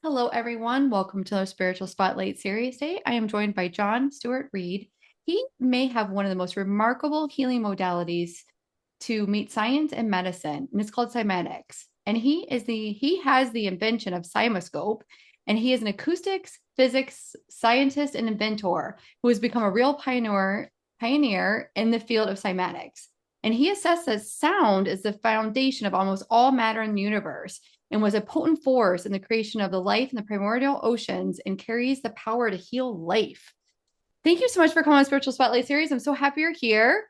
Hello, everyone. Welcome to our Spiritual Spotlight series. Today, I am joined by Stuart Reid. He may have one of the most remarkable healing modalities to meet science and medicine, and it's called cymatics. And he has the invention of cymoscope, and he is an acoustics physics scientist and inventor who has become a real pioneer in the field of cymatics. And he assessed that sound is the foundation of almost all matter in the universe and was a potent force in the creation of the life in the primordial oceans and carries the power to heal life. Thank you so much for coming on Spiritual Spotlight series. I'm so happy you're here.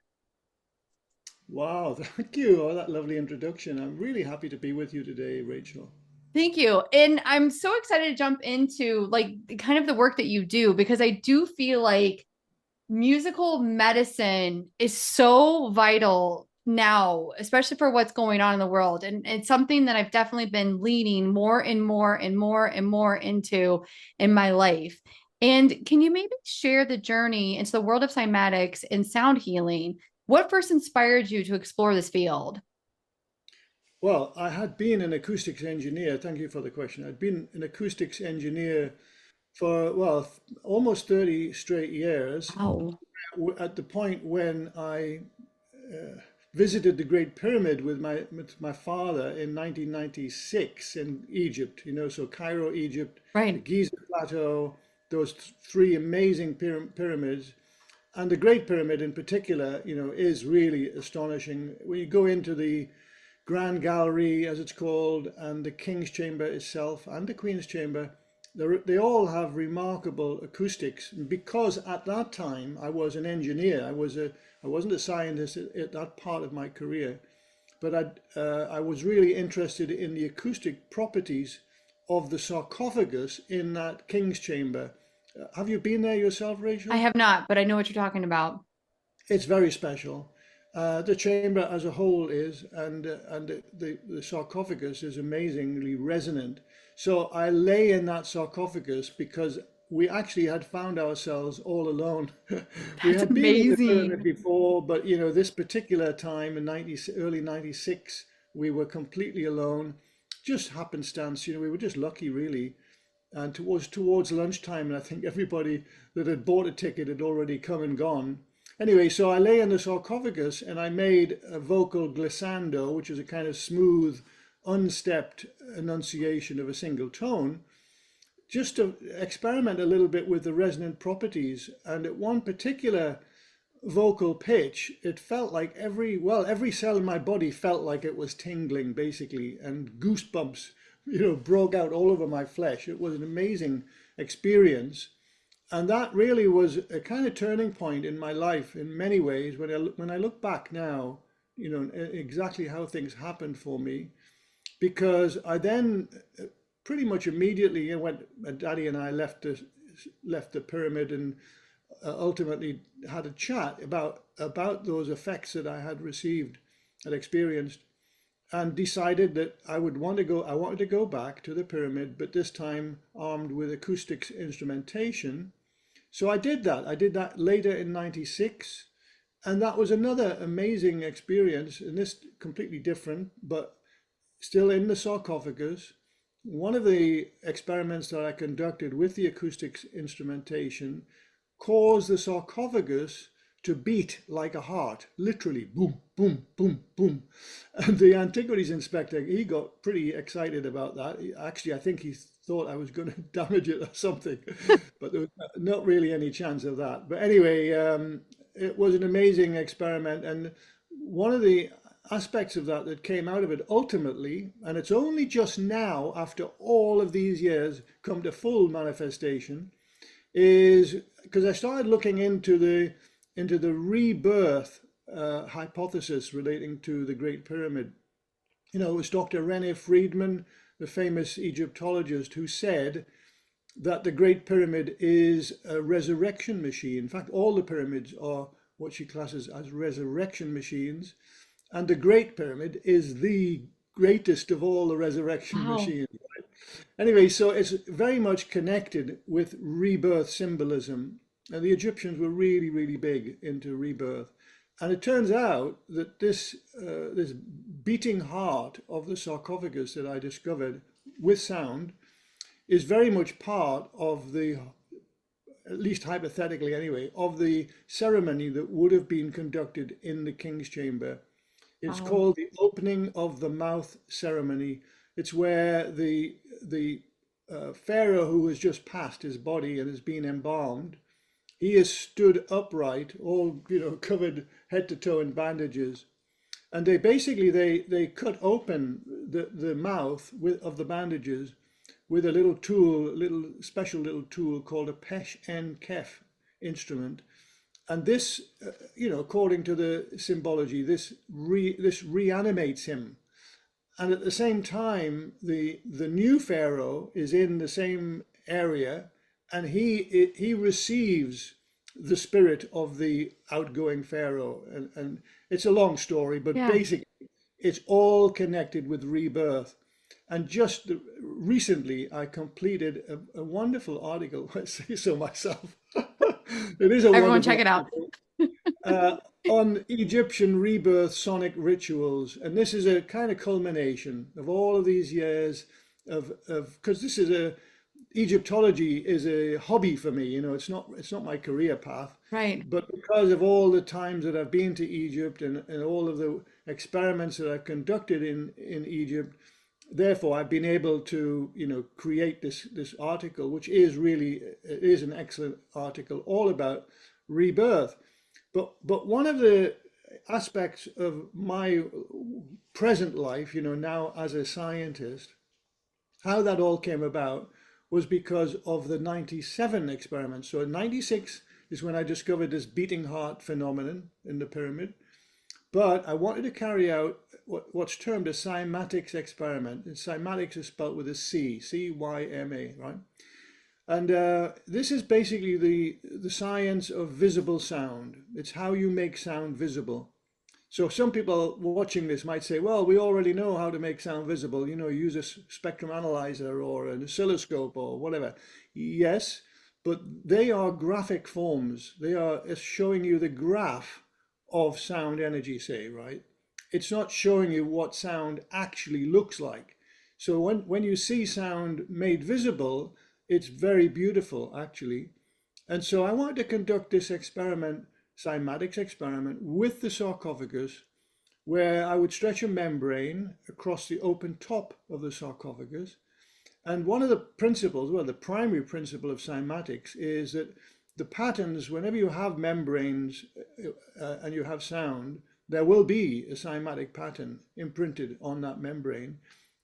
Wow, thank you. Oh, that lovely introduction. I'm really happy to be with you today, Rachel. Thank you. And I'm so excited to jump into like kind of the work that you do because I do feel like musical medicine is so vital now, especially for what's going on in the world. And it's something that I've definitely been leaning more and more and more and more into in my life. And can you maybe share the journey into the world of cymatics and sound healing? What first inspired you to explore this field? Well, I had been an acoustics engineer. Thank you for the question. I'd been an acoustics engineer for, almost 30 straight years Wow. at the point when I visited the Great Pyramid with my father in 1996 in Egypt, so Cairo, Egypt, the Right. Giza Plateau, those three amazing pyramids. And the Great Pyramid in particular, is really astonishing. When you go into the Grand Gallery, as it's called, and the King's Chamber itself, and the Queen's Chamber, they all have remarkable acoustics. Because at that time I was an engineer, I wasn't a scientist at that part of my career, but I was really interested in the acoustic properties of the sarcophagus in that King's Chamber. Have you been there yourself, I Rachel? have not, but I know what you're talking about. It's very special. The chamber as a whole is, and the sarcophagus is amazingly resonant. So I lay in that sarcophagus because we actually had found ourselves all alone. We That's had been in the pyramid amazing. before, but this particular time in early 96, we were completely alone. Just happenstance, we were just lucky really. And towards lunchtime, and I think everybody that had bought a ticket had already come and gone. Anyway, so I lay in the sarcophagus and I made a vocal glissando, which is a kind of smooth, unstepped enunciation of a single tone, just to experiment a little bit with the resonant properties. And at one particular vocal pitch, it felt like every cell in my body felt like it was tingling basically, and goosebumps, broke out all over my flesh. It was an amazing experience. And that really was a kind of turning point in my life in many ways. When I look back now, exactly how things happened for me, because I then pretty much immediately, Daddy and I left the pyramid and ultimately had a chat about those effects that I had received, had experienced, and decided that I wanted to go back to the pyramid, but this time armed with acoustics instrumentation. So I did that. I did that later in 96. And that was another amazing experience, and this completely different, but still in the sarcophagus. One of the experiments that I conducted with the acoustics instrumentation caused the sarcophagus to beat like a heart, literally boom, boom, boom, boom. And the antiquities inspector, he got pretty excited about that. Actually, I think he thought I was going to damage it or something, but there was not really any chance of that. But anyway, it was an amazing experiment. And one of the aspects of that came out of it ultimately, and it's only just now, after all of these years, come to full manifestation, is because I started looking into the rebirth hypothesis relating to the Great Pyramid. It was Dr. Rene Friedman, the famous Egyptologist, who said that the Great Pyramid is a resurrection machine. In fact, all the pyramids are what she classes as resurrection machines, and the Great Pyramid is the greatest of all the resurrection Wow. machines. Anyway, so it's very much connected with rebirth symbolism. And the Egyptians were really, really big into rebirth. And it turns out that this beating heart of the sarcophagus that I discovered with sound is very much part of the, at least hypothetically anyway, of the ceremony that would have been conducted in the king's chamber. It's Wow. called the opening of the mouth ceremony. It's where the pharaoh who has just passed his body and has been embalmed, he is stood upright, all covered head to toe in bandages, and they cut open the mouth of the bandages with a little tool, little special little tool called a pesh en kef instrument. And this, according to the symbology, this reanimates him. And at the same time, the new pharaoh is in the same area, and he receives the spirit of the outgoing pharaoh. And it's a long story, but Yeah. basically, it's all connected with rebirth. And just recently, I completed a wonderful article. I say so myself. It is a Everyone wonderful check it out. article uh, on Egyptian rebirth sonic rituals, and this is a kind of culmination of all of these years of because this is a Egyptology is a hobby for me. It's not my career path, Right. but because of all the times that I've been to Egypt and all of the experiments that I've conducted in Egypt, therefore I've been able to create this article, which is an excellent article all about rebirth. But one of the aspects of my present life, now as a scientist, how that all came about was because of the 97 experiment. So in 96 is when I discovered this beating heart phenomenon in the pyramid. But I wanted to carry out what's termed a cymatics experiment. And cymatics is spelled with a C, C-Y-M-A, right? And this is basically the science of visible sound. It's how you make sound visible. So some people watching this might say, well, we already know how to make sound visible. Use a spectrum analyzer or an oscilloscope or whatever. Yes, but they are graphic forms. They are showing you the graph of sound energy, say, right? It's not showing you what sound actually looks like. So when you see sound made visible, it's very beautiful, actually. And so I wanted to conduct this experiment, cymatics experiment, with the sarcophagus, where I would stretch a membrane across the open top of the sarcophagus. And one of the principles, well, the primary principle of cymatics is that the patterns, whenever you have membranes and you have sound, there will be a cymatic pattern imprinted on that membrane,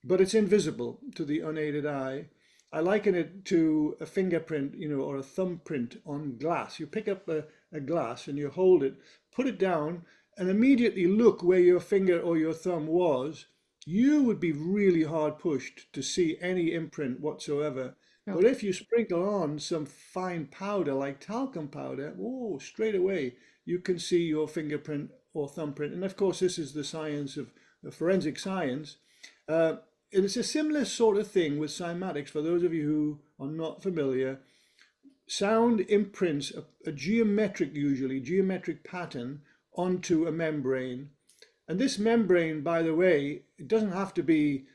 but it's invisible to the unaided eye. I liken it to a fingerprint, or a thumbprint on glass. You pick up a glass and you hold it, put it down, and immediately look where your finger or your thumb was. You would be really hard pushed to see any imprint whatsoever. Oh, But if you sprinkle on some fine powder like talcum powder, oh, straight away you can see your fingerprint or thumbprint. And of course, this is the science of forensic science. Uh, and it's a similar sort of thing with cymatics. For those of you who are not familiar, sound imprints a usually geometric pattern onto a membrane. And this membrane, by the way, it doesn't have to be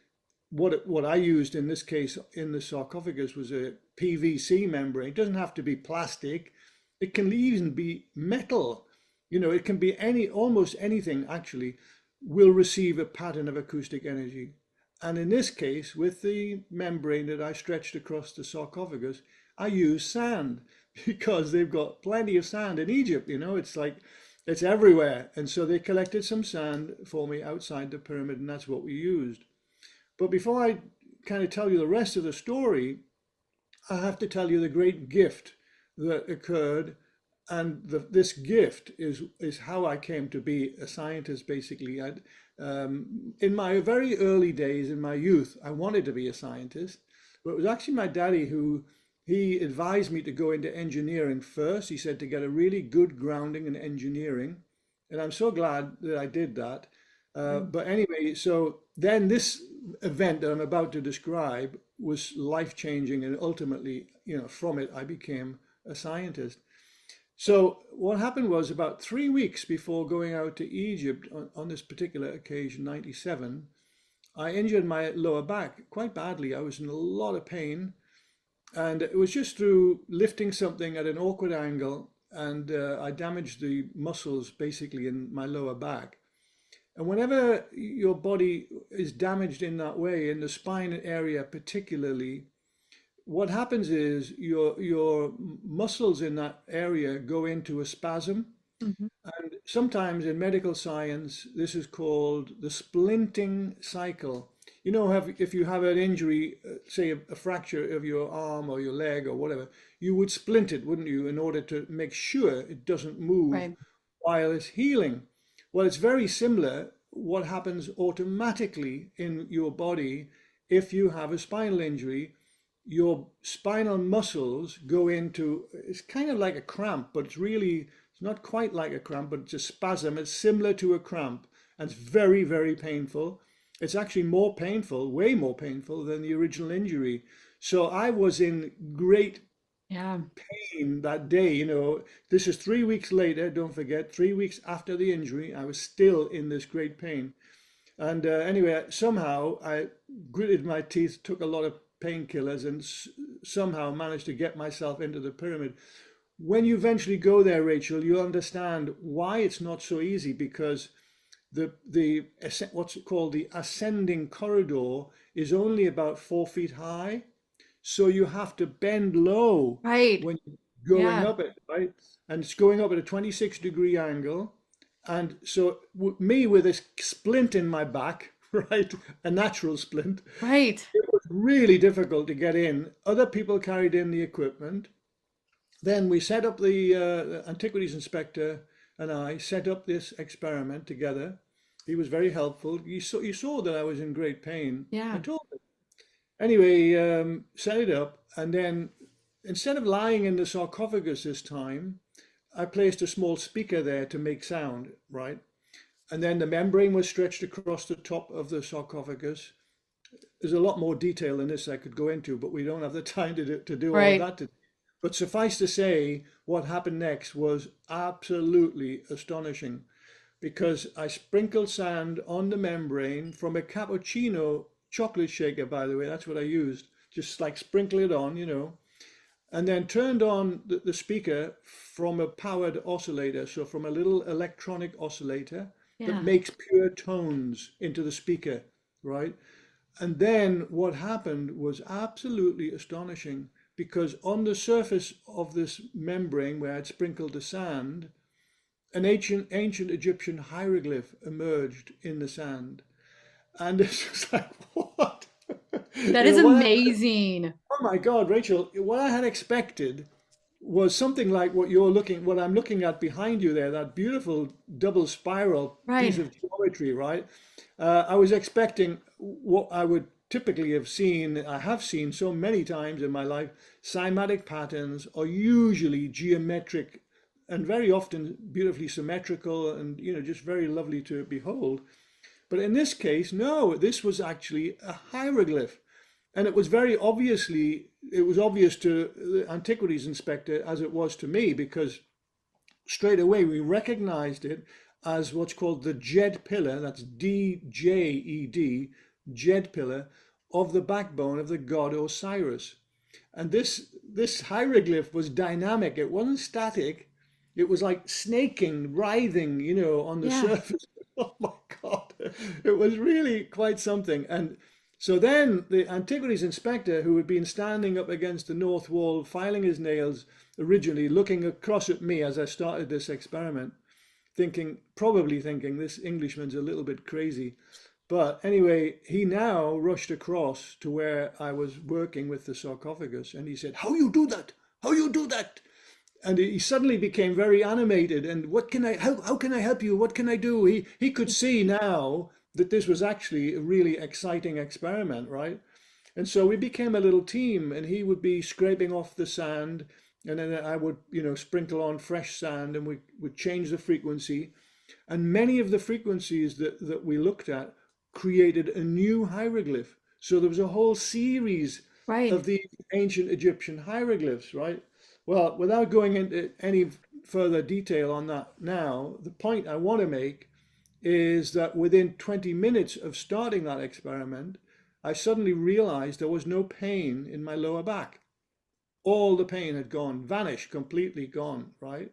what I used in this case in the sarcophagus was a PVC membrane. It doesn't have to be plastic. It can even be metal. It can be almost anything actually will receive a pattern of acoustic energy. And in this case, with the membrane that I stretched across the sarcophagus, I used sand because they've got plenty of sand in Egypt. It's like it's everywhere. And so they collected some sand for me outside the pyramid, and that's what we used. But before I kind of tell you the rest of the story, I have to tell you the great gift that occurred. And this gift is how I came to be a scientist, basically. In my very early days, in my youth, I wanted to be a scientist. But it was actually my daddy he advised me to go into engineering first. He said to get a really good grounding in engineering. And I'm so glad that I did that. But anyway, so then this event that I'm about to describe was life changing, and ultimately, from it, I became a scientist. So what happened was about 3 weeks before going out to Egypt on this particular occasion, 97, I injured my lower back quite badly. I was in a lot of pain. And it was just through lifting something at an awkward angle, and I damaged the muscles basically in my lower back. And whenever your body is damaged in that way, in the spine area particularly, what happens is your muscles in that area go into a spasm. Hmm. And sometimes in medical science, this is called the splinting cycle. You know, if you have an injury, say a fracture of your arm or your leg or whatever, you would splint it, wouldn't you, in order to make sure it doesn't move Right. while it's healing. Well, it's very similar what happens automatically in your body if you have a spinal injury. Your spinal muscles go into, it's kind of like a cramp, but it's not quite like a cramp, but it's a spasm. It's similar to a cramp, and it's very, very painful. It's actually more painful, way more painful than the original injury. So I was in great Yeah. pain that day. This is 3 weeks later, don't forget, 3 weeks after the injury, I was still in this great pain. And anyway, somehow I gritted my teeth, took a lot of painkillers, and somehow managed to get myself into the pyramid. When you eventually go there, Rachel, you'll understand why it's not so easy, because the what's it called, the ascending corridor is only about 4 feet high. So you have to bend low Right. when you're going Yeah. up it, right? And it's going up at a 26-degree angle. And so me with this splint in my back, right, a natural splint, Right. it was really difficult to get in. Other people carried in the equipment. Then we set up the antiquities inspector and I set up this experiment together. He was very helpful. You saw that I was in great pain. I Yeah. told him. Anyway, set it up, and then instead of lying in the sarcophagus this time, I placed a small speaker there to make sound, right? And then the membrane was stretched across the top of the sarcophagus. There's a lot more detail than this I could go into, but we don't have the time to do all of Right. that today. But suffice to say, what happened next was absolutely astonishing, because I sprinkled sand on the membrane from a cappuccino chocolate shaker, by the way. That's what I used. Just like sprinkle it on, and then turned on the speaker from a powered oscillator. So from a little electronic oscillator that Yeah. makes pure tones into the speaker, right? And then what happened was absolutely astonishing, because on the surface of this membrane where I'd sprinkled the sand, an ancient Egyptian hieroglyph emerged in the sand. And it's just like, what? That You is know, amazing. oh my God, Rachel, what I had expected was something like what I'm looking at behind you there, that beautiful double spiral piece Right. of geometry, right? I was expecting what I would typically have seen. I have seen so many times in my life. Cymatic patterns are usually geometric and very often beautifully symmetrical and, just very lovely to behold. But in this case, no, this was actually a hieroglyph. And it was obvious to the antiquities inspector as it was to me, because straight away we recognized it as what's called the Jed pillar, that's Djed, Jed pillar, of the backbone of the god Osiris. And this hieroglyph was dynamic. It wasn't static. It was like snaking, writhing, on the Yeah. surface. Oh my God. It was really quite something. And so then the antiquities inspector, who had been standing up against the north wall, filing his nails originally, looking across at me as I started this experiment, probably thinking this Englishman's a little bit crazy. But anyway, he now rushed across to where I was working with the sarcophagus, and he said, "How you do that? How you do that?" And he suddenly became very animated. And how can I help you? What can I do? He could see now that this was actually a really exciting experiment, right? And so we became a little team, and he would be scraping off the sand, and then I would, sprinkle on fresh sand, and we would change the frequency. And many of the frequencies that we looked at created a new hieroglyph. So there was a whole series Right. of these ancient Egyptian hieroglyphs, right? Well, without going into any further detail on that now, the point I want to make is that within 20 minutes of starting that experiment, I suddenly realized there was no pain in my lower back. all the pain had gone, vanished, completely gone, right?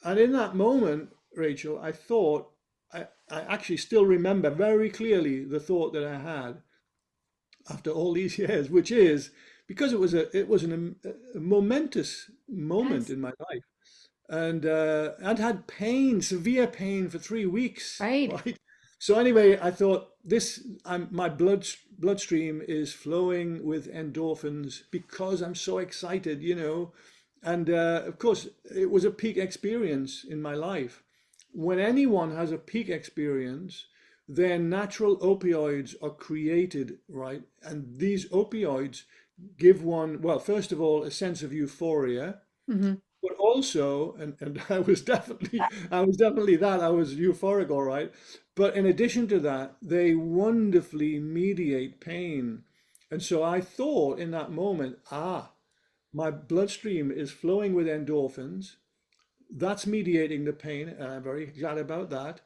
And in that moment, Rachel, I thought, I actually still remember very clearly the thought that I had after all these years, which is because it was a momentous moment Yes. in my life, and I'd had pain, severe pain for 3 weeks, Right. right? So anyway, I thought my bloodstream is flowing with endorphins because I'm so excited, and of course, it was a peak experience in my life. When anyone has a peak experience, then natural opioids are created, right? And these opioids give one, well, first of all, a sense of euphoria, Hmm. but also, and I was definitely that, I was euphoric, all right. But in addition to that, they wonderfully mediate pain. And so I thought in that moment, my bloodstream is flowing with endorphins. That's mediating the pain, and I'm very glad about that.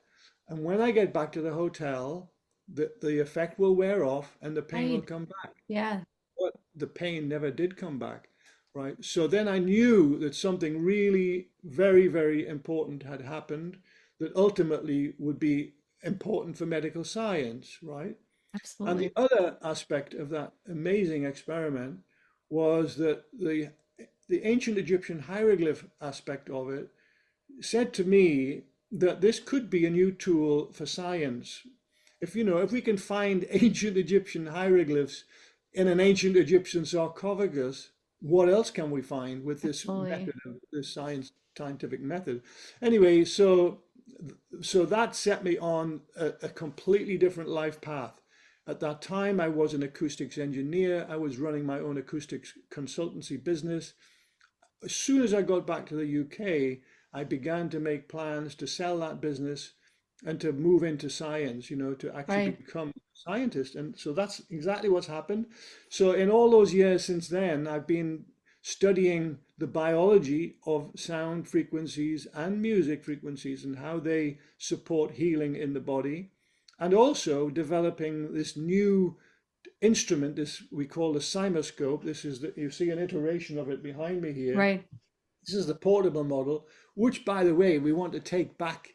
And when I get back to the hotel, the effect will wear off and the pain will Right. come back. Yeah. But the pain never did come back, right? So then I knew that something really very, very important had happened that ultimately would be important for medical science, right? And the Absolutely. other aspect of that amazing experiment was that the ancient Egyptian hieroglyph aspect of it said to me that this could be a new tool for science. If we can find ancient Egyptian hieroglyphs in an ancient Egyptian sarcophagus, what else can we find with this Absolutely. method of this scientific method? Anyway, so that set me on a completely different life path. At that time, I was an acoustics engineer. I was running my own acoustics consultancy business. As soon as I got back to the UK, I began to make plans to sell that business and to move into science, to actually Right. become a scientist. And so that's exactly what's happened. So in all those years since then, I've been studying the biology of sound frequencies and music frequencies and how they support healing in the body, and also developing this new instrument, this we call the cymoscope. You see an iteration of it behind me here. Right. This is the portable model, which, by the way, we want to take back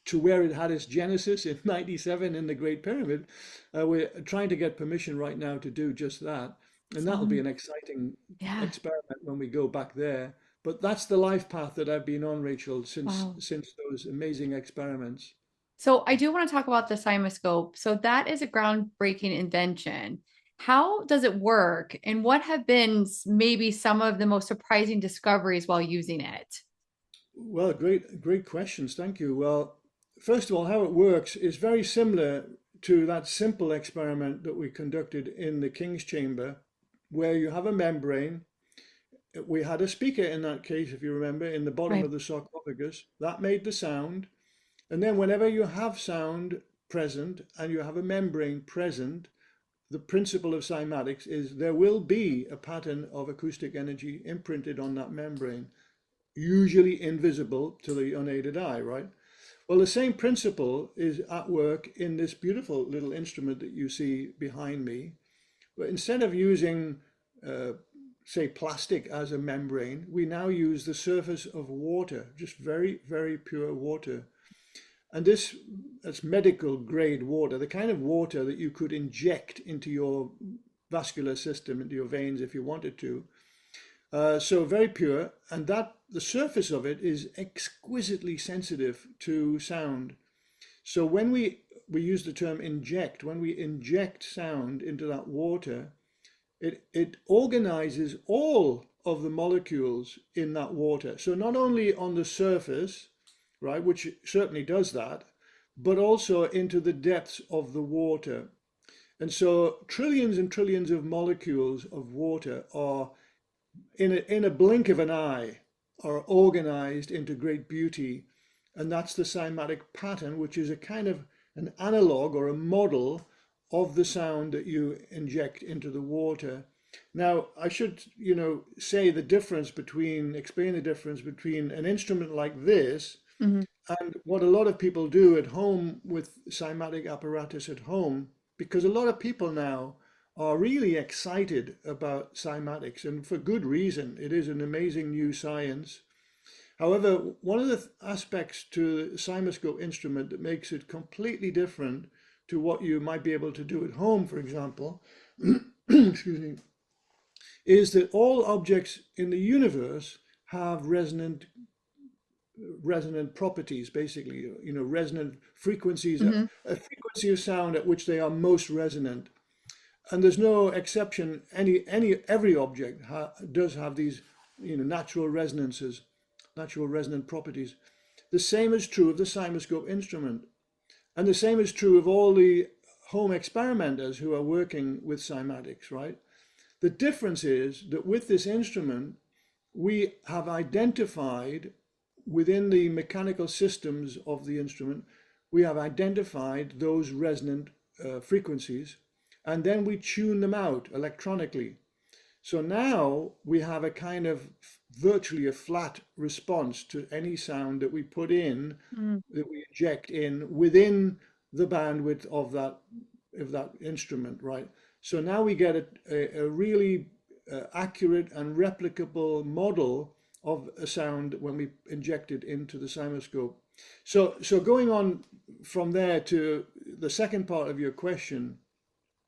to where it had its genesis in 97 in the Great Pyramid. We're trying to get permission right now to do just that. And that'll be Some. an exciting Yeah. experiment when we go back there. But that's the life path that I've been on, Rachel, since Wow. since those amazing experiments. So I do want to talk about the cymoscope. So that is a groundbreaking invention. How does it work, and what have been maybe some of the most surprising discoveries while using it? Well, great questions. Thank you. Well, first of all, how it works is very similar to that simple experiment that we conducted in the King's Chamber, where you have a membrane. We had a speaker in that case, if you remember, in the bottom Right. of the sarcophagus. That made the sound. And then whenever you have sound present and you have a membrane present, the principle of cymatics is there will be a pattern of acoustic energy imprinted on that membrane, usually invisible to the unaided eye, right? Well, the same principle is at work in this beautiful little instrument that you see behind me. But instead of using, uh, say, plastic as a membrane, we now use the surface of water, just very, very pure water. And that's medical grade water, the kind of water that you could inject into your vascular system, into your veins if you wanted to. So very pure, and that the surface of it is exquisitely sensitive to sound. So when we use the term inject, when we inject sound into that water, it organizes all of the molecules in that water. So not only on the surface, right, which certainly does that, but also into the depths of the water. And so trillions and trillions of molecules of water are in a blink of an eye are organized into great beauty. And that's the cymatic pattern, which is a kind of an analog or a model of the sound that you inject into the water. Now, I should, explain the difference between an instrument like this Hmm. and what a lot of people do at home with cymatic apparatus at home, because a lot of people now are really excited about cymatics, and for good reason. It is an amazing new science. However, one of the aspects to the cymoscope instrument that makes it completely different to what you might be able to do at home, for example, excuse me, is that all objects in the universe have resonant properties, basically, resonant frequencies, Hmm. a frequency of sound at which they are most resonant. And there's no exception. Every object does have these, natural resonances, natural resonant properties. The same is true of the cymoscope instrument, and the same is true of all the home experimenters who are working with cymatics, right? The difference is that with this instrument, we have identified within the mechanical systems of the instrument, we have identified those resonant frequencies, and then we tune them out electronically. So now we have a kind of virtually a flat response to any sound that we put in, Mm. that we inject in within the bandwidth of that instrument, right? So now we get a really accurate and replicable model of a sound when we inject it into the cymoscope. So going on from there to the second part of your question,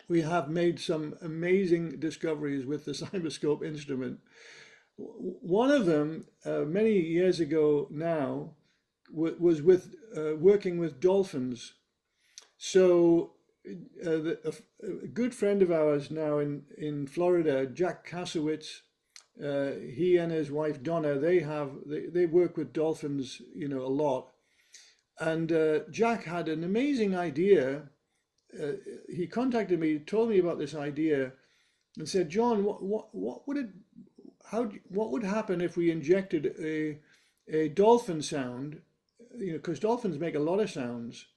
we have made some amazing discoveries with the cymoscope instrument. One of them, many years ago now, was with working with dolphins. So a good friend of ours now in Florida, Jack Kasowitz, he and his wife Donna, they work with dolphins, a lot. And Jack had an amazing idea. Uh, he contacted me, told me about this idea, and said, "John, what would it, what would happen if we injected a dolphin sound? Because dolphins make a lot of sounds,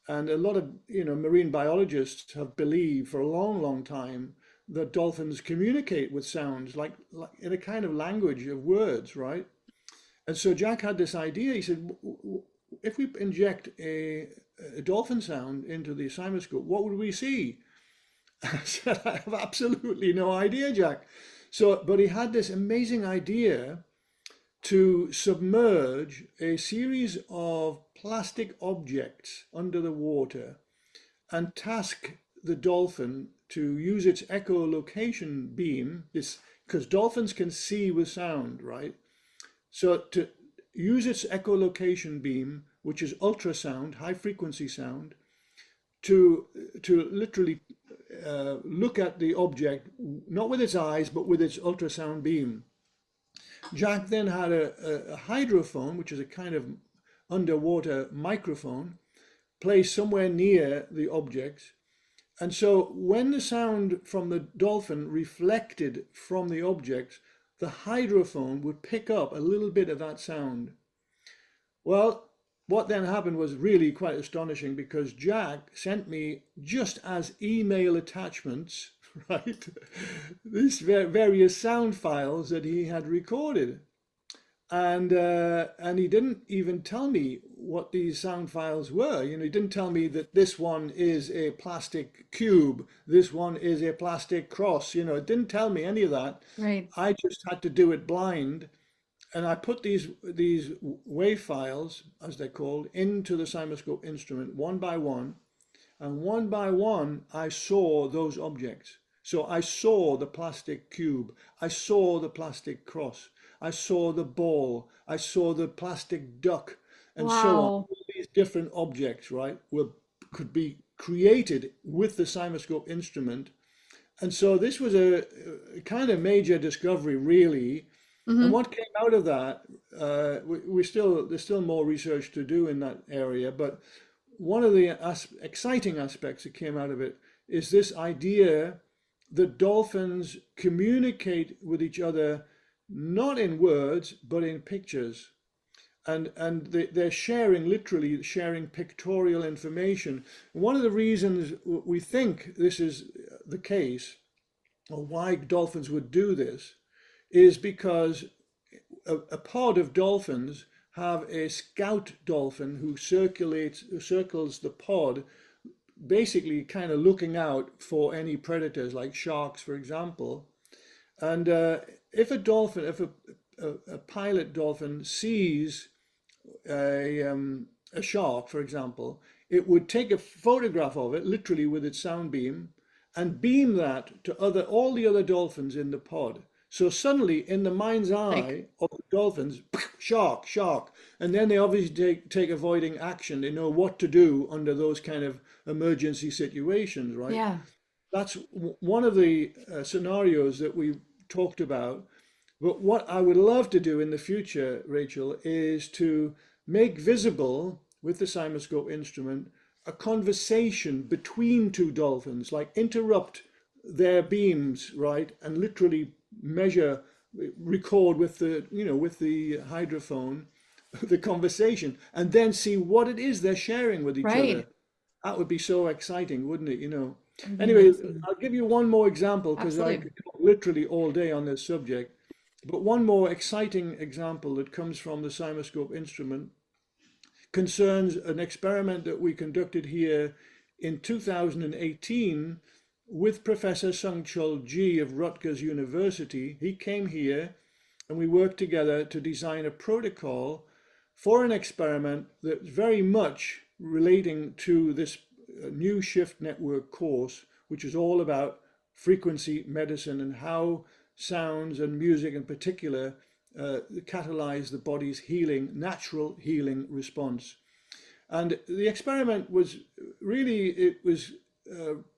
and a lot of marine biologists have believed for a long, long time that dolphins communicate with sounds like in a kind of language of words, right?" And so Jack had this idea. He said, if we inject a dolphin sound into the cymoscope, what would we see? I said, I have absolutely no idea, Jack. So, but he had this amazing idea to submerge a series of plastic objects under the water and task the dolphin to use its echolocation beam, this because dolphins can see with sound, right? So to use its echolocation beam, which is ultrasound, high frequency sound, to literally look at the object, not with its eyes, but with its ultrasound beam. Jack then had a hydrophone, which is a kind of underwater microphone, placed somewhere near the objects. And so when the sound from the dolphin reflected from the objects, the hydrophone would pick up a little bit of that sound. Well, what then happened was really quite astonishing because Jack sent me just as email attachments, right, these various sound files that he had recorded. And he didn't even tell me what these sound files were. He didn't tell me that this one is a plastic cube, this one is a plastic cross. It didn't tell me any of that. Right. I just had to do it blind, and I put these wave files, as they're called, into the cymoscope instrument one by one, and one by one I saw those objects. So I saw the plastic cube, I saw the plastic cross, I saw the ball, I saw the plastic duck, and so on. Wow. All these different objects, right, could be created with the cymoscope instrument. And so this was a kind of major discovery, really. And Hmm. what came out of that, there's still more research to do in that area, but one of the exciting aspects that came out of it is this idea that dolphins communicate with each other not in words but in pictures, and they're literally sharing pictorial information. One of the reasons we think this is the case, or why dolphins would do this, is because a pod of dolphins have a scout dolphin who circles the pod basically kind of looking out for any predators like sharks, for example. And if a dolphin, if a pilot dolphin sees a shark, for example, it would take a photograph of it, literally with its sound beam, and beam that to all the other dolphins in the pod. So suddenly, in the mind's Like, eye of the dolphins, shark, shark, and then they obviously take avoiding action. They know what to do under those kind of emergency situations, right? yeah, That's one of the scenarios that we talked about. But what I would love to do in the future, Rachel, is to make visible with the simoscope instrument a conversation between two dolphins, like interrupt their beams, right, and literally measure, record with the hydrophone the conversation, and then see what it is they're sharing with each other. right. That would be so exciting, wouldn't it? That would be Anyway, amazing. I'll give you one more example because I Absolutely. could talk literally all day on this subject. But one more exciting example that comes from the simoscope instrument concerns an experiment that we conducted here in 2018 with Professor Sung-Chul Ji of Rutgers University. He came here and we worked together to design a protocol for an experiment that's very much relating to this new shift network course, which is all about frequency medicine and how sounds and music in particular catalyze the body's healing, natural healing response. And the experiment was really,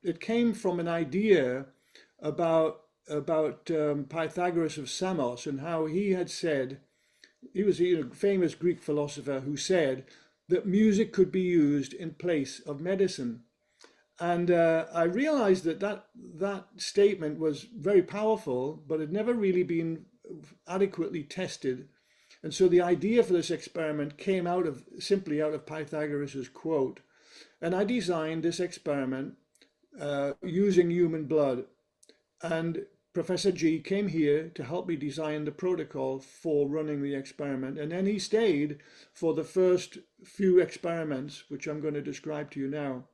it came from an idea about Pythagoras of Samos and how he had said, he was a famous Greek philosopher who said that music could be used in place of medicine. And I realized that statement was very powerful, but had never really been adequately tested. And so the idea for this experiment came simply out of Pythagoras's quote. And I designed this experiment using human blood. And Professor G came here to help me design the protocol for running the experiment. And then he stayed for the first few experiments, which I'm going to describe to you now.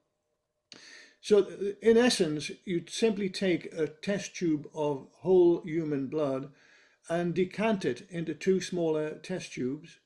So in essence, you simply take a test tube of whole human blood and decant it into two smaller test tubes.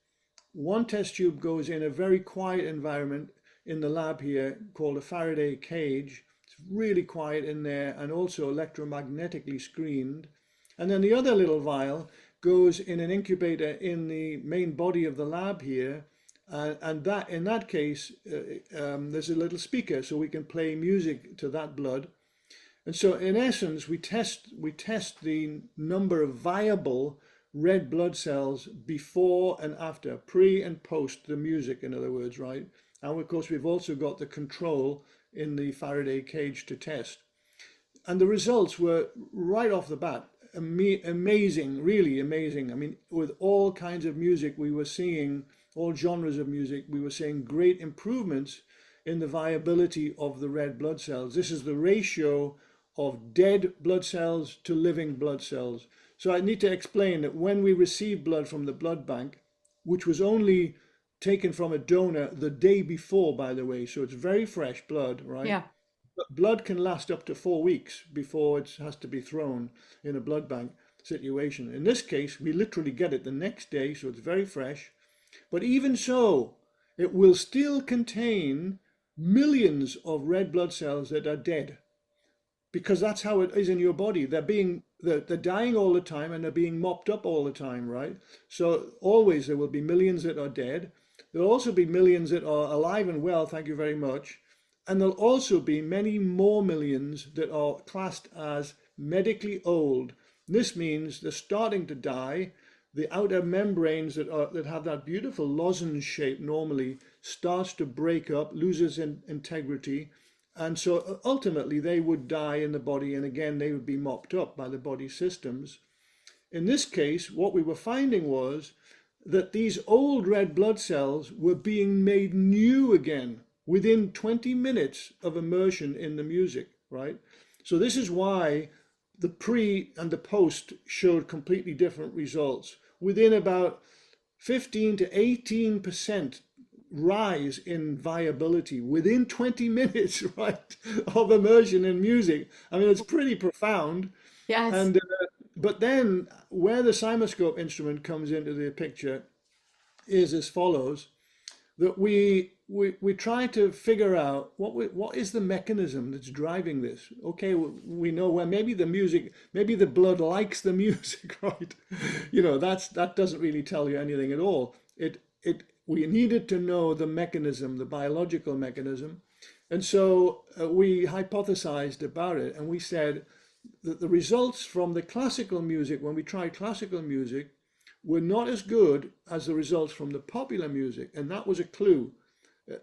One test tube goes in a very quiet environment in the lab here called a Faraday cage. It's really quiet in there and also electromagnetically screened. And then the other little vial goes in an incubator in the main body of the lab here. And that in that case, there's a little speaker so we can play music to that blood. And so in essence, we test the number of viable red blood cells before and after, pre and post the music, in other words, right? And of course, we've also got the control in the Faraday cage to test. And the results were right off the bat amazing, really amazing. I mean, with all kinds of music, we were seeing all genres of music, we were seeing great improvements in the viability of the red blood cells. This is the ratio of dead blood cells to living blood cells. So I need to explain that when we receive blood from the blood bank, which was only taken from a donor the day before, by the way, so it's very fresh blood, right? Yeah. But blood can last up to 4 weeks before it has to be thrown in a blood bank situation. In this case, we literally get it the next day, so it's very fresh. But even so, it will still contain millions of red blood cells that are dead, because that's how it is in your body. They're dying all the time and they're being mopped up all the time, right? So always there will be millions that are dead. There'll also be millions that are alive and well, thank you very much. And there'll also be many more millions that are classed as medically old. This means they're starting to die. The outer membranes that have that beautiful lozenge shape normally starts to break up, loses integrity. And so ultimately they would die in the body, and again they would be mopped up by the body systems. In this case, what we were finding was that these old red blood cells were being made new again within 20 minutes of immersion in the music, right? So this is why the pre and the post showed completely different results. Within about 15 to 18% rise in viability within 20 minutes, right, of immersion in music. I mean, it's pretty profound. Yes. And but then where the cymoscope instrument comes into the picture is as follows: that we try to figure out what is the mechanism that's driving this. Okay, we know where maybe the music, maybe the blood likes the music, right? That doesn't really tell you anything at all. It we needed to know the mechanism, the biological mechanism, and so we hypothesized about it, and we said that the results from the classical music, when we tried classical music, were not as good as the results from the popular music, and that was a clue.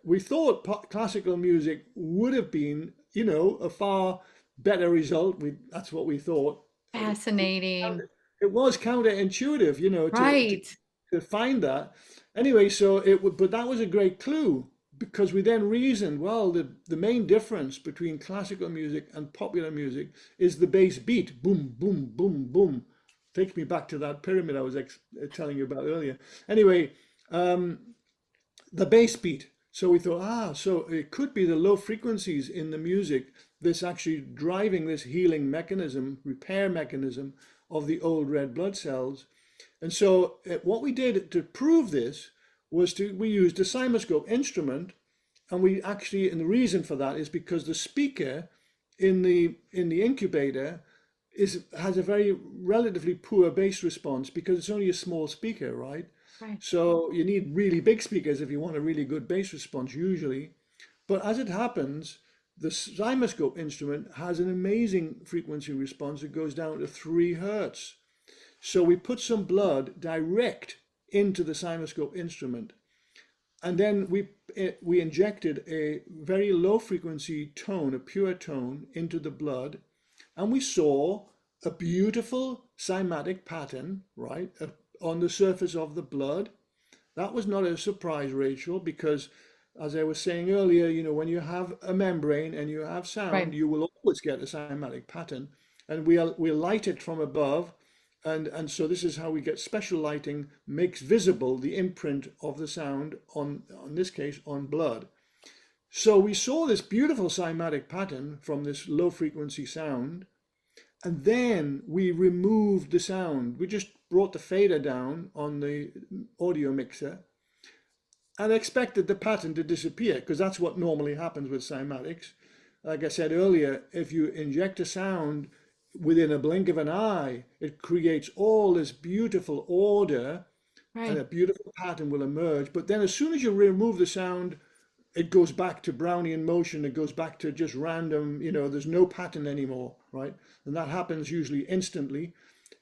We thought classical music would have been, a far better result. That's what we thought. Fascinating. It was counterintuitive, Right. to find that. Anyway, so it would, but that was a great clue because we then reasoned, well, the main difference between classical music and popular music is the bass beat, boom, boom, boom, boom. Takes me back to that pyramid I was telling you about earlier. Anyway, the bass beat. So we thought, so it could be the low frequencies in the music that's actually driving this healing mechanism, repair mechanism of the old red blood cells. And so what we did to prove this was we used a cymoscope instrument, and and the reason for that is because the speaker in the incubator has a very relatively poor bass response because it's only a small speaker, right? Right. So you need really big speakers if you want a really good bass response usually. But as it happens, the cymoscope instrument has an amazing frequency response. It goes down to 3 hertz. So we put some blood direct into the cymoscope instrument, and then we injected a very low frequency tone, a pure tone, into the blood, and we saw a beautiful cymatic pattern, right, on the surface of the blood. That was not a surprise, Rachel, because as I was saying earlier, when you have a membrane and you have sound, Right. you will always get a cymatic pattern. And we light it from above. And so this is how we get special lighting, makes visible the imprint of the sound in this case, on blood. So we saw this beautiful cymatic pattern from this low frequency sound. And then we removed the sound. We just brought the fader down on the audio mixer and expected the pattern to disappear because that's what normally happens with cymatics. Like I said earlier, if you inject a sound within a blink of an eye, it creates all this beautiful order and a Right. beautiful pattern will emerge. But then as soon as you remove the sound, it goes back to Brownian motion. It goes back to just random, there's no pattern anymore, right? And that happens usually instantly.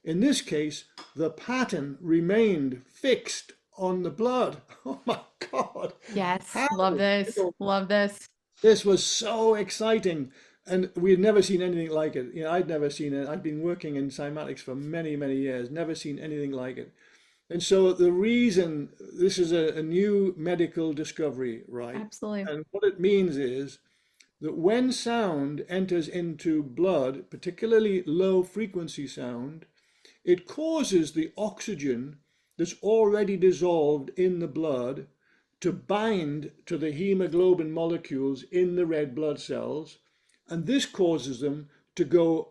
In this case, the pattern remained fixed on the blood. Oh my God. Yes. How? Love this. Love this. This was so exciting. And we had never seen anything like it. I'd never seen it. I'd been working in cymatics for many, many years, never seen anything like it. And so the reason this is a new medical discovery, right? Absolutely. And what it means is that when sound enters into blood, particularly low frequency sound, it causes the oxygen that's already dissolved in the blood to bind to the hemoglobin molecules in the red blood cells. And this causes them to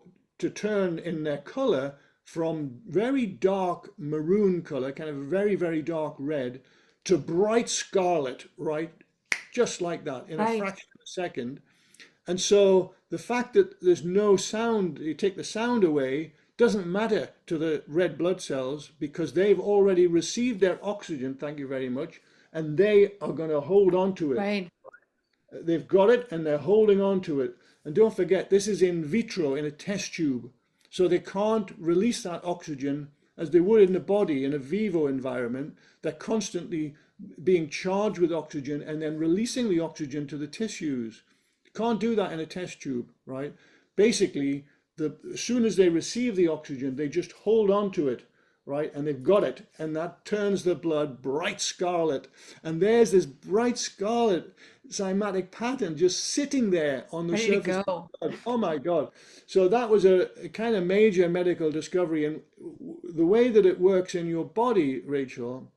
turn in their color from very dark maroon color, kind of very, very dark red, to bright scarlet, right? Just like that in a Right. fraction of a second. And so the fact that there's no sound, you take the sound away, doesn't matter to the red blood cells because they've already received their oxygen, thank you very much, and they are going to hold on to it. Right. They've got it and they're holding on to it. And don't forget, this is in vitro in a test tube. So they can't release that oxygen as they would in the body in a vivo environment. They're constantly being charged with oxygen and then releasing the oxygen to the tissues. You can't do that in a test tube, right? Basically, as soon as they receive the oxygen, they just hold on to it, right? And they've got it, and that turns the blood bright scarlet. And there's this bright scarlet cymatic pattern just sitting there on the Ready to surface of go. the blood. Oh my God. So that was a kind of major medical discovery. And the way that it works in your body, Rachel,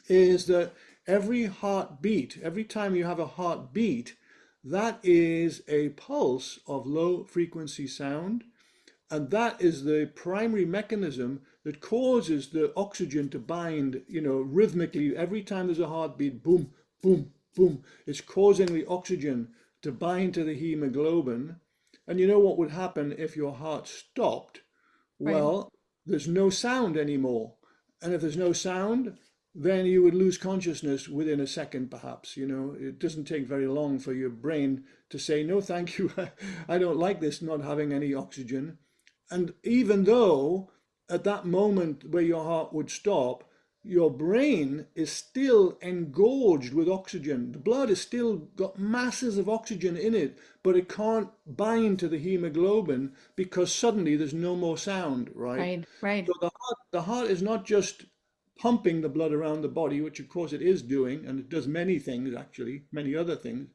is that Every heartbeat, every time you have a heartbeat, that is a pulse of low frequency sound. And that is the primary mechanism that causes the oxygen to bind, rhythmically. Every time there's a heartbeat, boom, boom, boom, it's causing the oxygen to bind to the hemoglobin. And you know what would happen if your heart stopped? Right. Well, there's no sound anymore. And if there's no sound, then you would lose consciousness within a second, perhaps. It doesn't take very long for your brain to say, no, thank you. I don't like this not having any oxygen. And even though at that moment where your heart would stop, your brain is still engorged with oxygen. The blood has still got masses of oxygen in it, but it can't bind to the hemoglobin because suddenly there's no more sound, right? Right. Right. So the heart is not just pumping the blood around the body, which of course it is doing, and it does many things actually, many other things.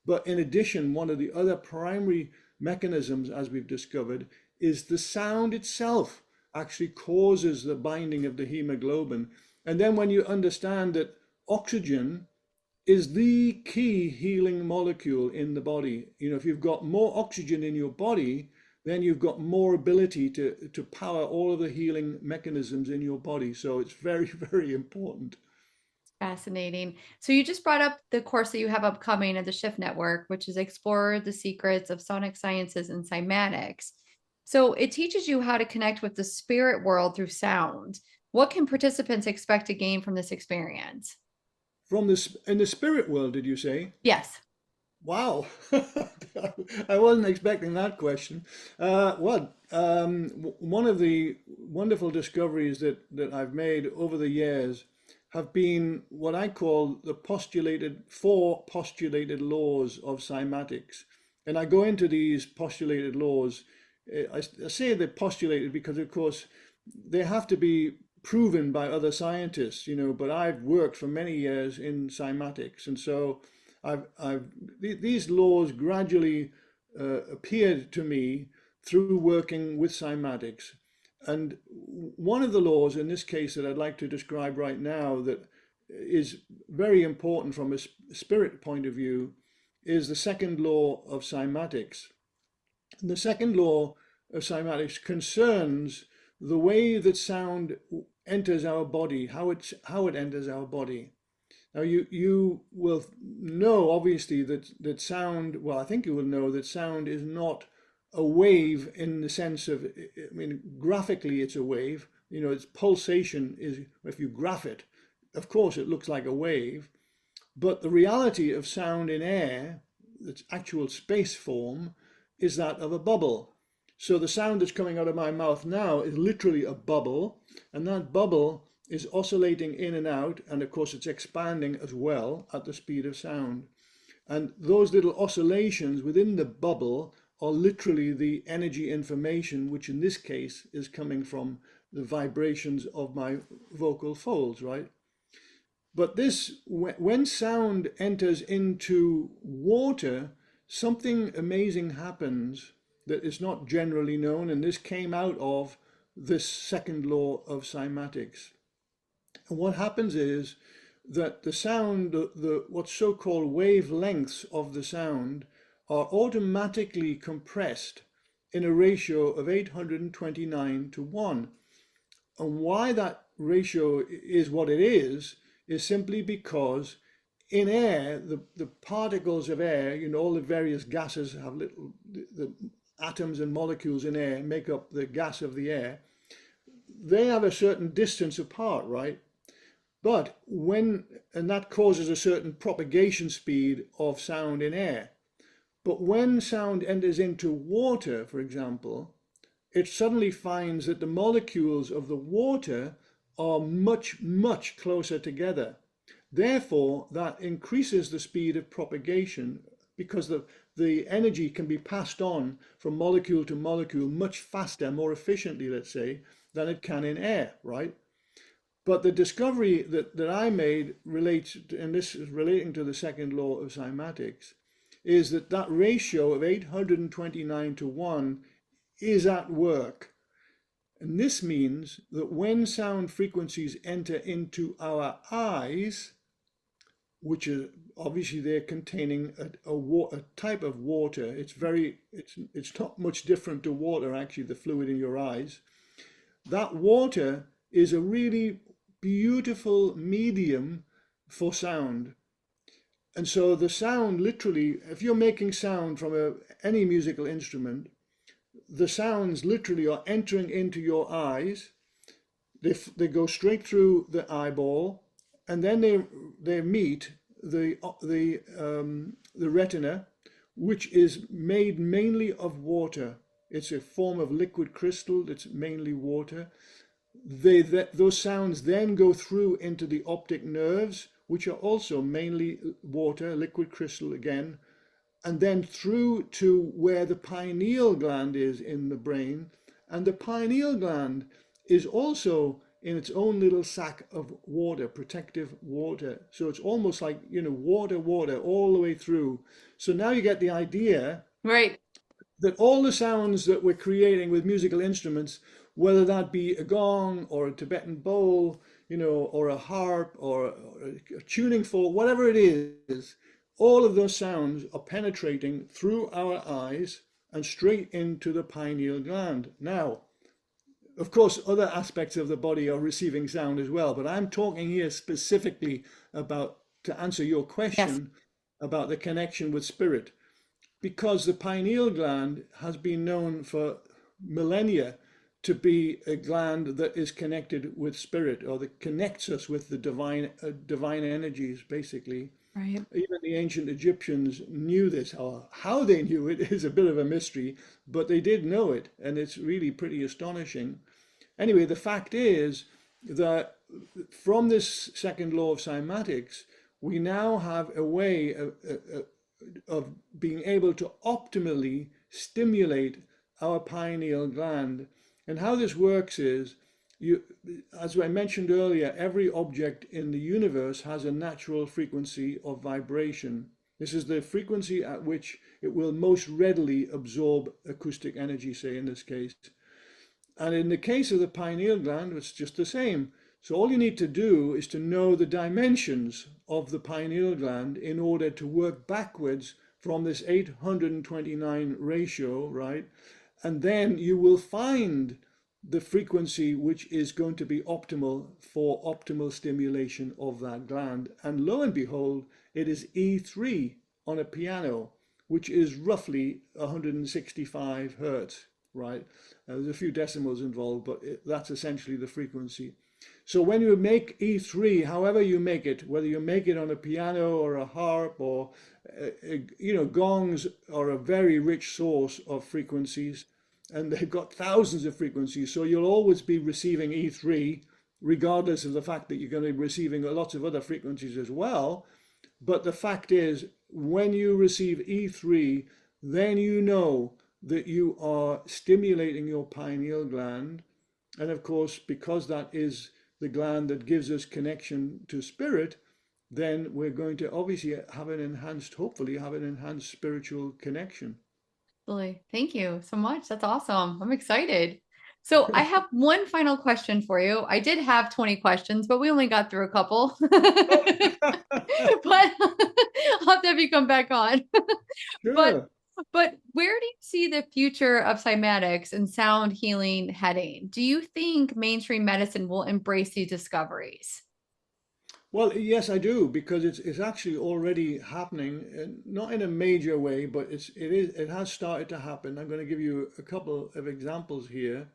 But in addition, one of the other primary mechanisms, as we've discovered, is the sound itself actually causes the binding of the hemoglobin. And then when you understand that oxygen is the key healing molecule in the body, if you've got more oxygen in your body, then you've got more ability to power all of the healing mechanisms in your body. So it's very, very important. Fascinating. So you just brought up the course that you have upcoming at the Shift Network, which is Explore the Secrets of Sonic Sciences and Cymatics. So it teaches you how to connect with the spirit world through sound. What can participants expect to gain from this experience? From this, in the spirit world, did you say? Yes. Wow, I wasn't expecting that question. One of the wonderful discoveries that I've made over the years have been what I call the four postulated laws of cymatics. And I go into these postulated laws. I say they're postulated because, of course, they have to be proven by other scientists, but I've worked for many years in cymatics. And so these laws gradually appeared to me through working with cymatics. And one of the laws in this case that I'd like to describe right now that is very important from a spirit point of view is the second law of cymatics. And the second law of cymatics concerns the way that sound enters our body, how it enters our body. Now you will know obviously that sound, well, I think you will know that sound is not a wave in the sense of, I mean, graphically it's a wave. Its pulsation is, if you graph it, of course it looks like a wave, but the reality of sound in air, its actual space form, is that of a bubble. So the sound that's coming out of my mouth now is literally a bubble, and that bubble is oscillating in and out, and of course it's expanding as well at the speed of sound. And those little oscillations within the bubble are literally the energy information, which in this case is coming from the vibrations of my vocal folds, right? But when sound enters into water, something amazing happens that is not generally known, and this came out of this second law of cymatics. And what happens is that the sound, what's so-called wavelengths of the sound, are automatically compressed in a ratio of 829 to 1. And why that ratio is what it is simply because in air, the particles of air, all the various gases have the atoms and molecules in air make up the gas of the air. They have a certain distance apart, right? But and that causes a certain propagation speed of sound in air. But when sound enters into water, for example, it suddenly finds that the molecules of the water are much, much closer together. Therefore, that increases the speed of propagation because the energy can be passed on from molecule to molecule much faster, more efficiently, let's say, than it can in air, right? But the discovery that I made relates, and this is relating to the second law of cymatics, is that ratio of 829 to 1 is at work. And this means that when sound frequencies enter into our eyes, which is obviously they're containing a type of water. It's not much different to water, actually, the fluid in your eyes. That water is a really beautiful medium for sound. And so the sound, literally, if you're making sound from any musical instrument, the sounds literally are entering into your eyes. They go straight through the eyeball, and then they meet the retina, which is made mainly of water. It's a form of liquid crystal. It's mainly water. Those sounds then go through into the optic nerves, which are also mainly water, liquid crystal again, and then through to where the pineal gland is in the brain. And the pineal gland is also in its own little sack of water, protective water. So it's almost like, water, water all the way through. So now you get the idea Right. that all the sounds that we're creating with musical instruments, whether that be a gong or a Tibetan bowl, or a harp or a tuning fork, whatever it is, all of those sounds are penetrating through our eyes and straight into the pineal gland. Now, of course, other aspects of the body are receiving sound as well, but I'm talking here specifically about, to answer your Yes. question about the connection with spirit, because the pineal gland has been known for millennia to be a gland that is connected with spirit, or that connects us with the divine energies, basically. Right. Even the ancient Egyptians knew this, or how they knew it is a bit of a mystery, but they did know it, and it's really pretty astonishing. Anyway, the fact is that from this second law of cymatics, we now have a way of being able to optimally stimulate our pineal gland. And how this works is, as I mentioned earlier, every object in the universe has a natural frequency of vibration. This is the frequency at which it will most readily absorb acoustic energy, say in this case. And in the case of the pineal gland, it's just the same. So all you need to do is to know the dimensions of the pineal gland in order to work backwards from this 829 ratio, right? And then you will find the frequency which is going to be optimal for optimal stimulation of that gland. And lo and behold, it is E3 on a piano, which is roughly 165 hertz, right? There's a few decimals involved, but that's essentially the frequency. So when you make E3, however you make it, whether you make it on a piano or a harp or, gongs are a very rich source of frequencies, and they've got thousands of frequencies. So you'll always be receiving E3, regardless of the fact that you're going to be receiving lots of other frequencies as well. But the fact is, when you receive E3, then you know that you are stimulating your pineal gland. And of course, because that is the gland that gives us connection to spirit, then we're going to obviously hopefully have an enhanced spiritual connection. Absolutely. Thank you so much. That's awesome. I'm excited. So I have one final question for you. I did have 20 questions, but we only got through a couple. But I'll have to have you come back on. But Sure. but where do you see the future of cymatics and sound healing heading? Do you think mainstream medicine will embrace these discoveries? Well, yes, I do, because it's actually already happening, not in a major way, but it has started to happen. I'm going to give you a couple of examples here.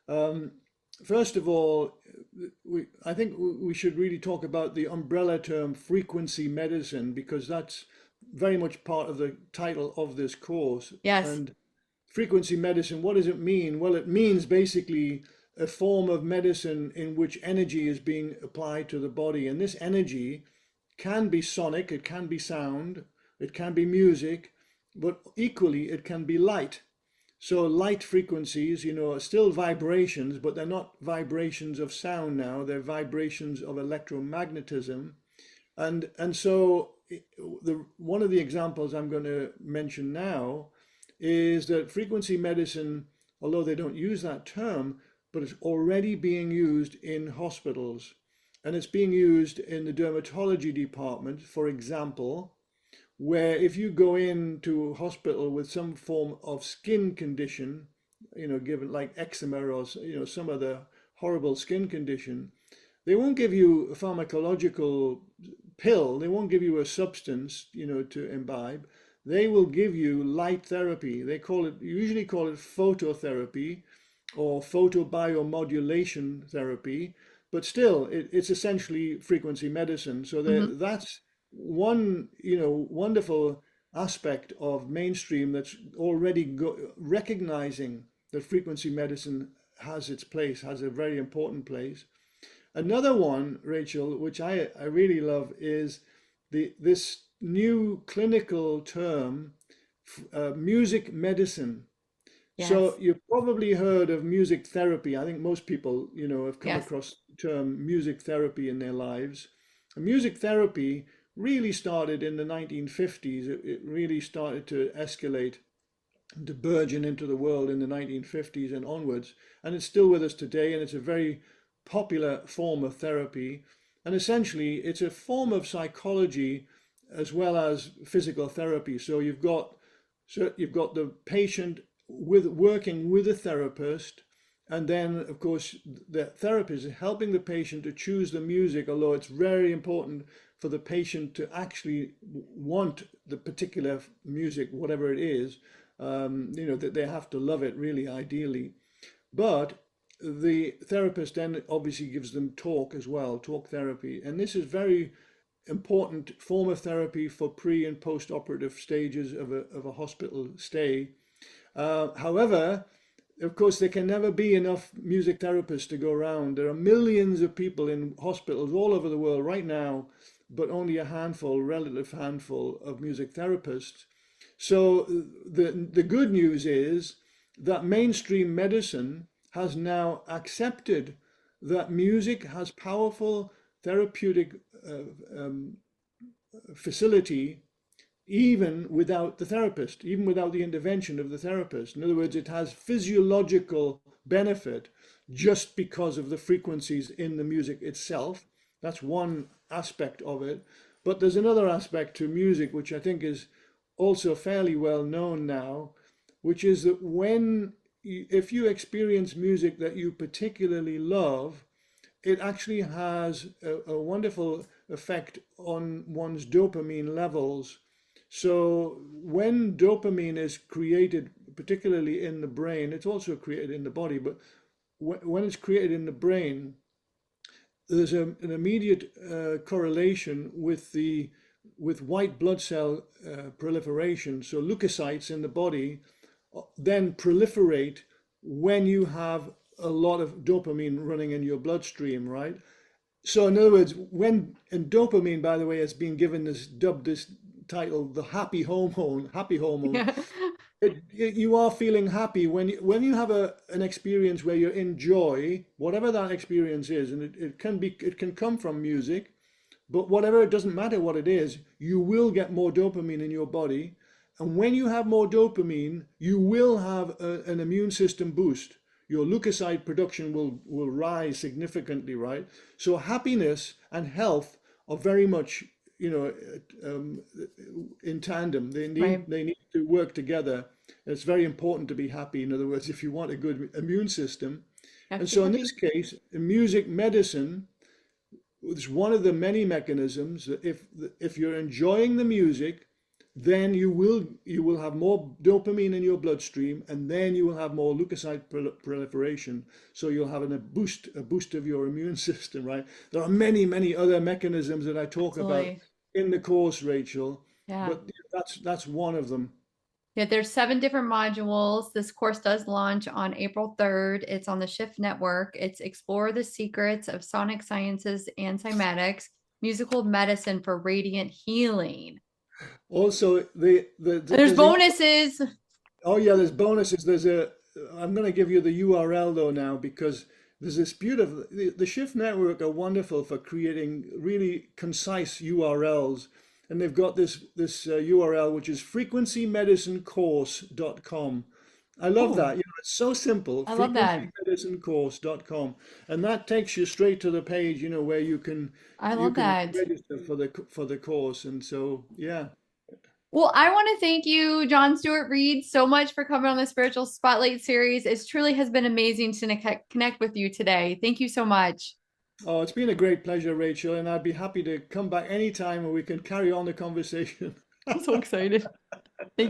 Um, First of all, I think we should really talk about the umbrella term frequency medicine, because that's very much part of the title of this course. Yes. And frequency medicine, what does it mean? Well, it means basically a form of medicine in which energy is being applied to the body. And this energy can be sonic, it can be sound, it can be music, but equally it can be light. So light frequencies, are still vibrations, but they're not vibrations of sound now. They're vibrations of electromagnetism. And so one of the examples I'm going to mention now is that frequency medicine, although they don't use that term, but it's already being used in hospitals. and it's being used in the dermatology department, for example, where if you go into hospital with some form of skin condition, given like eczema or some other horrible skin condition, they won't give you a pharmacological pill. They won't give you a substance, to imbibe. They will give you light therapy. They usually call it phototherapy or photobiomodulation therapy, but still, it's essentially frequency medicine. So Hmm. that's one, wonderful aspect of mainstream that's already recognizing that frequency medicine has its place, has a very important place. Another one, Rachel, which I really love, is this new clinical term, music medicine. So Yes. you've probably heard of music therapy. I think most people, have come Yes. across the term music therapy in their lives. And music therapy really started in the 1950s. It really started to escalate, to burgeon into the world in the 1950s and onwards. And it's still with us today, and it's a very popular form of therapy. And essentially, it's a form of psychology as well as physical therapy. So you've got the patient working with a therapist, and then of course the therapist is helping the patient to choose the music, although it's very important for the patient to actually want the particular music, whatever it is. That they have to love it really, ideally. But the therapist then obviously gives them talk as well, talk therapy. And this is very important form of therapy for pre and post operative stages of a hospital stay. However, of course, there can never be enough music therapists to go around. There are millions of people in hospitals all over the world right now, but only a handful, relative handful of music therapists. So the good news is that mainstream medicine has now accepted that music has powerful therapeutic facility even without the therapist, even without the intervention of the therapist. In other words, it has physiological benefit just because of the frequencies in the music itself. That's one aspect of it. But there's another aspect to music which I think is also fairly well known now, which is that if you experience music that you particularly love, it actually has a wonderful effect on one's dopamine levels. So when dopamine is created, particularly in the brain, it's also created in the body, but when it's created in the brain, there's an immediate correlation with white blood cell proliferation. So leukocytes in the body then proliferate when you have a lot of dopamine running in your bloodstream, right? So in other words, and dopamine, by the way, has been given this title, the happy hormone. Yeah. You are feeling happy when you have an experience where you enjoy whatever that experience is, and it can come from music, but whatever, it doesn't matter what it is, you will get more dopamine in your body. And when you have more dopamine, you will have an immune system boost. Your leukocyte production will rise significantly, right? So happiness and health are very much, you know, um, in tandem. They need Right. they need to work together. It's very important to be happy. In other words, if you want a good immune system. You have And to be so in this happy. case, in music medicine, it's one of the many mechanisms that if you're enjoying the music, then you will have more dopamine in your bloodstream, and then you will have more leukocyte proliferation. So you'll have a boost of your immune system, right? There are many other mechanisms that I talk about Absolutely. in the course, Rachel, Yeah. but that's one of them. Yeah, there's 7 different modules. This course does launch on April 3rd. It's on the Shift Network. It's Explore the Secrets of Sonic Sciences and Cymatics, Musical Medicine for Radiant Healing. Also, And there's there's a bonuses. Oh yeah, there's bonuses. I'm going to give you the URL though now, because there's this beautiful, the Shift Network are wonderful for creating really concise URLs. And they've got this URL, which is frequencymedicinecourse.com. I love Oh, that. You know, it's so simple. I love that. Frequency medicinecourse.com, and that takes you straight to the page, you know, where I you love can that. register for the course. And so, yeah. Well, I want to thank you, John Stuart Reid, so much for coming on the Spiritual Spotlight series. It truly has been amazing to connect with you today. Thank you so much. Oh, it's been a great pleasure, Rachel, and I'd be happy to come back anytime and we can carry on the conversation. I'm so excited.